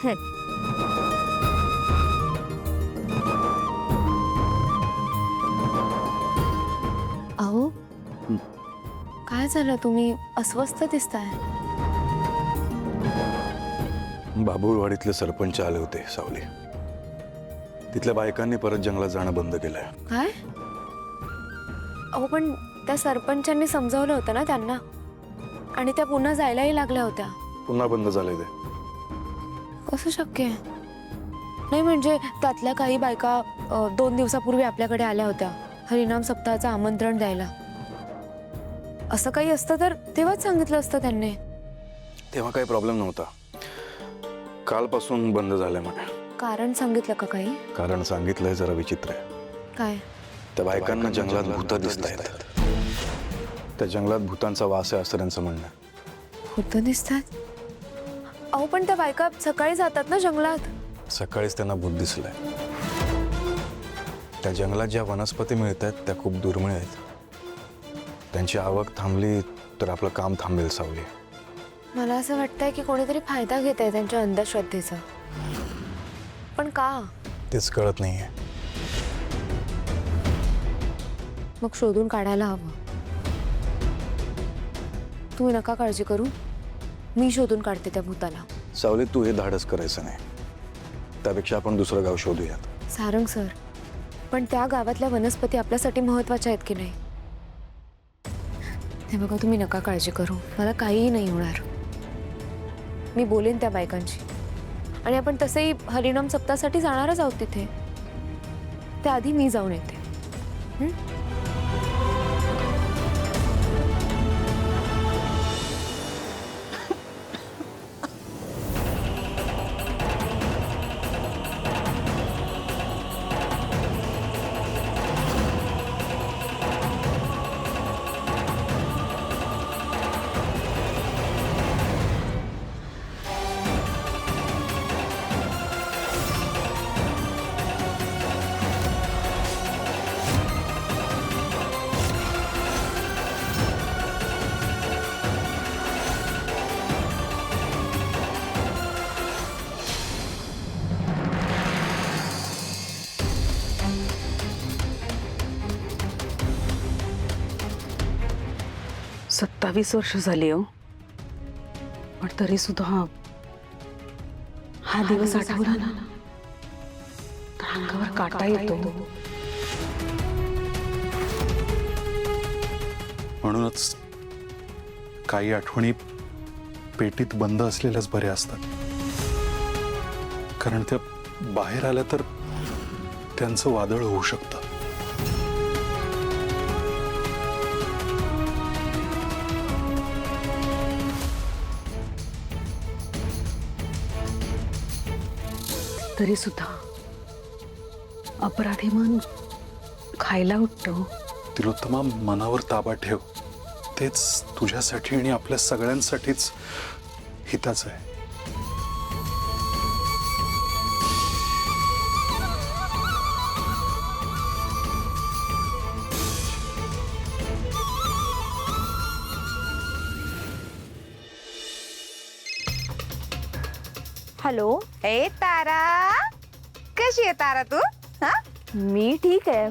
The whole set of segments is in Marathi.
अहो काय झालं, तुम्ही अस्वस्थ दिसताय? बाबुळवाडीतले सरपंच आले होते सावली. तिथल्या बायकांनी परत जंगलात जाणं बंद केलंय. काय? अहो पण त्या सरपंचांनी समजावलं होतं ना त्यांना, आणि त्या पुन्हा जायलाही लागल्या होत्या. पुन्हा बंद झालंय ते. कसं शक्य आहे? नाही म्हणजे त्यातल्या काही बायका 2 दिवसापूर्वी आपल्याकडे आल्या होत्या हरिनाम सप्ताहाचं आमंत्रण द्यायला. असं काही असतं तर तेव्हाच सांगितलं असतं त्यांनी. तेव्हा काही प्रॉब्लेम नव्हता. कालपासून बंद झालंय म्हणे. कारण सांगितलं का काही? कारण सांगितलंय जरा विचित्र आहे. काय? त्या बायकांना जंगलात भूत दिसत आहेत. त्या जंगलात भूतांचा वास आहे असं त्यांचं म्हणणं आहे. भूत दिसतात? अहो पण त्या बायका सकाळी जातात ना जंगलात. सकाळीच त्यांना भूत दिसलंय. त्या जंगलात ज्या वनस्पती मिळत आहेत त्या खूप दुर्मिळ आहेत. त्यांची आवक थांबली तर आपलं काम थांबेल सावली. मला असं वाटतंय की कोणीतरी फायदा घेत आहे त्यांच्या अंधश्रद्धेचा. पण का? तेच कळत नाहीये. मग शोधून काढायला हवं. तुम्ही नका काळजी करू, मी शोधून काढते त्या भूताला. सावली तू हे धाडस करायचं नाही. त्यापेक्षा आपण दुसरं गाव शोधूयात. सारंग सर, पण त्या गावातल्या वनस्पती आपल्यासाठी महत्वाच्या आहेत की नाही? हे बघा, तुम्ही नका काळजी करू, मला काहीही नाही होणार. मी बोलेन त्या बायकांशी, आणि आपण तसेही हरिनाम सप्ताहासाठी जाणारच आहोत तिथे. त्याआधी मी जाऊन येते. सत्तावीस वर्ष झाली हो, पण तरी सुद्धा हा दिवस आठवला ना तर अंगावर काटा येतो. म्हणूनच काही आठवणी पेटीत बंद असलेल्याच बऱ्या असतात, कारण त्या बाहेर आल्या तर त्यांचं वादळ होऊ शकतं. तरी सुद्धा अपराधी मन खायला उठतो. तिलोत्तमा, मनावर ताबा ठेव. तेच तुझ्यासाठी आणि आपल्या सगळ्यांसाठीच हिताचं आहे. हॅलो. ए तारा, कशी आहे तारा तू? हा, मी ठीक आहे.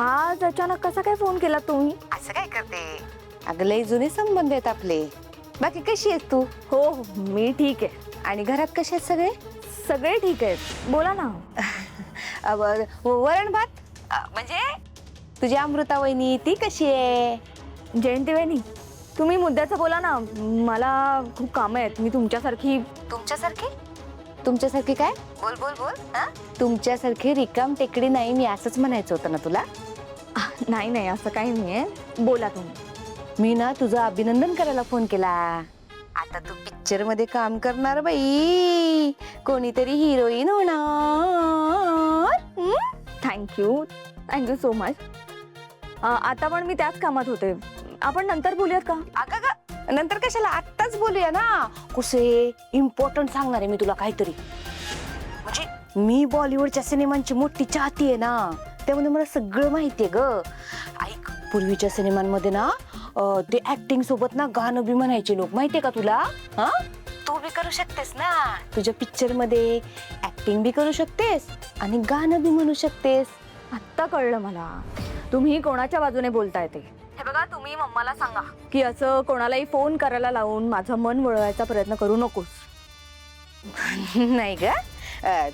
आज अचानक कसा काय फोन केला तुम्ही? असं काय करते? अगं लय जुने संबंध आहेत आपले. बाकी कशी आहेस तू? हो हो, मी ठीक आहे. आणि घरात कसे आहेत सगळे? सगळे ठीक आहेत. बोला ना. वरण भात म्हणजे तुझी अमृता वहिनी ती कशी आहे? जयंती वहिनी, तुम्ही मुद्द्याचं बोला ना. मला खूप कामं आहेत. मी तुमच्यासारखी. तुमच्यासारखी काय? बोल बोल बोल. तुमच्यासारखी रिकाम टेकडी नाही मी, असंच म्हणायचं होतं ना तुला? नाही नाही, असं काही नाहीये. बोला तुम्ही. मी ना तुझं अभिनंदन करायला फोन केला. आता तू पिक्चर मध्ये काम करणार बाई, कोणीतरी हिरोईन होणार. Thank you so much. आता पण मी त्याच कामात होते. आपण नंतर बोलूयात का? अगं नंतर कशाला, आत्ताच बोलूया ना. कुसे इम्पॉर्टंट सांगणार आहे मी तुला काहीतरी. म्हणजे मी बॉलिवूडच्या सिनेमांची मोठी चाहती आहे ना, त्यामुळे मला सगळं माहिती आहे ग. ऐक, पूर्वीच्या सिनेमांमध्ये ना ते ऍक्टिंग सोबत ना गाणं बी म्हणायचे लोक, माहितीये का तुला? हा, तू बी करू शकतेस ना, तुझ्या पिक्चर मध्ये ऍक्टिंग बी करू शकतेस आणि गाणं बी म्हणू शकतेस. आत्ता कळलं मला तुम्ही कोणाच्या बाजूने बोलताय ते. हे बघा, तुम्ही मम्माला सांगा की असं कोणालाही फोन करायला लावून माझं मन वळवायचा प्रयत्न करू नकोस. नाही ग,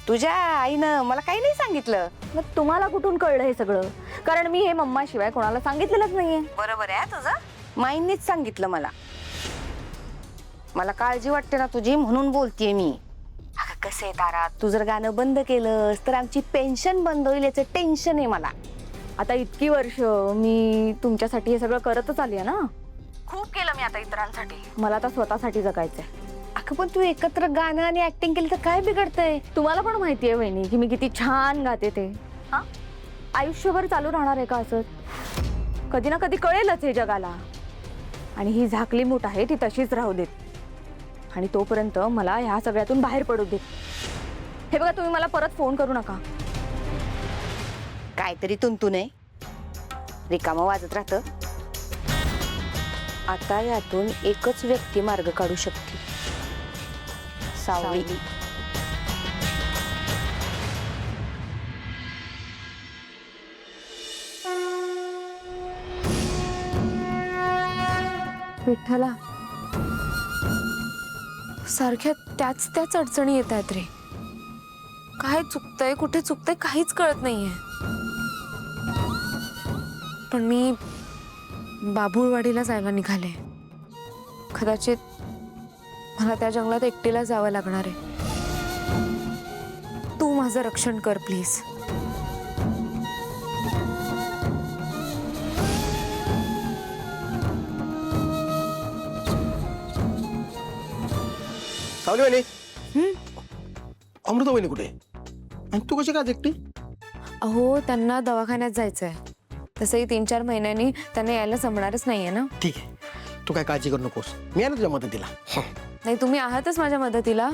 तुझ्या आईनं मला काही नाही सांगितलं. मग तुम्हाला कुठून कळलं हे सगळं? कारण मी हे मम्माशिवाय कोणाला सांगितलेलंच नाहीये. बरोबर आहे तुझं, माईंनीच सांगितलं मला. मला काळजी वाटते ना तुझी, म्हणून बोलतेय मी. अगं कसं आहे तारा, तू जर गाणं बंद केलंस तर आमची पेन्शन बंद होईल याचं टेन्शन आहे मला. आता इतकी वर्ष मी तुमच्यासाठी हे सगळं करतच आली आहे ना. खूप केलं मी आता इतरांसाठी, मला आता स्वतःसाठी जगायचंय. अगं पण तू एकत्र गाणं आणि ऍक्टिंग केली तर काय बिघडतंय? तुम्हाला पण माहिती आहे वहिनी की मी किती छान गाते ते. हा, आयुष्यभर चालू राहणार आहे का असंच? कधी ना कधी कळेलच हे जगाला. आणि ही झाकली मूठ आहे ती तशीच राहू देत, आणि तोपर्यंत मला ह्या सगळ्यातून बाहेर पडू देत. हे बघा, तुम्ही मला परत फोन करू नका. काहीतरी तुंतून आहे, रिकामं वाजत राहतं. आता यातून एकच व्यक्ती मार्ग काढू शकते, सावली. विठ्ठला, सारख्या त्याच अडचणी येत आहेत रे. काय चुकतंय, कुठे चुकतंय काहीच कळत नाहीये. पण मी बाभुळवाडीला जायला निघाले. कदाचित मला त्या जंगलात एकटीला जावं लागणार आहे. तू माझं रक्षण कर प्लीज. सावली वहिनी, अमृता वहिनी कुठे? आणि तू कशी काय एकटी? अहो, त्यांना दवाखान्यात जायचंय. तसंही 3-4 महिन्यांनी त्यांना यायला जमणारच नाहीये ना. ठीक आहे, तू काय काळजी करू नकोस, मी आहे ना तुझ्या मदतीला. नाही, तुम्ही आहातच माझ्या मदतीला,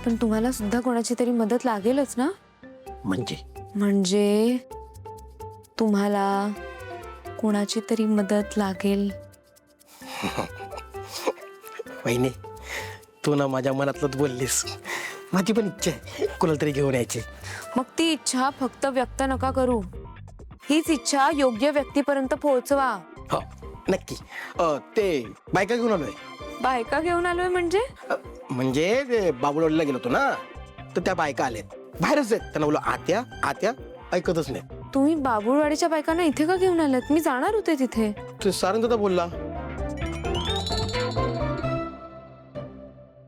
पण तुम्हाला सुद्धा कोणाची तरी मदत लागेलच ना. म्हणजे तुम्हाला कोणाची तरी मदत लागेल. वहिनी, तू ना माझ्या मनातलंच बोललीस. माझी पण इच्छा आहे कोणाला तरी घेऊन यायची. मग ती इच्छा फक्त व्यक्त नका करू, हीच इच्छा योग्य व्यक्तीपर्यंत पोहोचवा. हो नक्की. ते बायका घेऊन आलोय. बायका घेऊन आलोय म्हणजे? म्हणजे ते बाबुळवाडीला गेलो होतो ना, तर त्या बायका आल्यात बाहेरच आहेत. त्यांना बोललो आत्या आत्या, ऐकतच नाही. तुम्ही बाबुळवाडीच्या बायकांना इथे का घेऊन आलात? मी जाणार होते तिथे. ते सारंग दादा बोलला.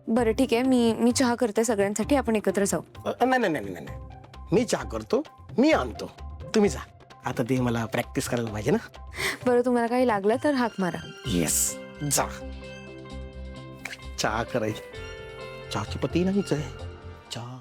बरं ठीक आहे, मी चहा करते सगळ्यांसाठी, आपण एकत्र जाऊ. नाही नाही नाही नाही, मी चहा करतो, मी आणतो, तुम्ही जा. आता ते मला प्रॅक्टिस करायला पाहिजे ना. बरं, तुम्हाला काही लागलं तर हाक मारा. येस, जा. चहा करायची. चहाची पती नाहीच आहे. चहा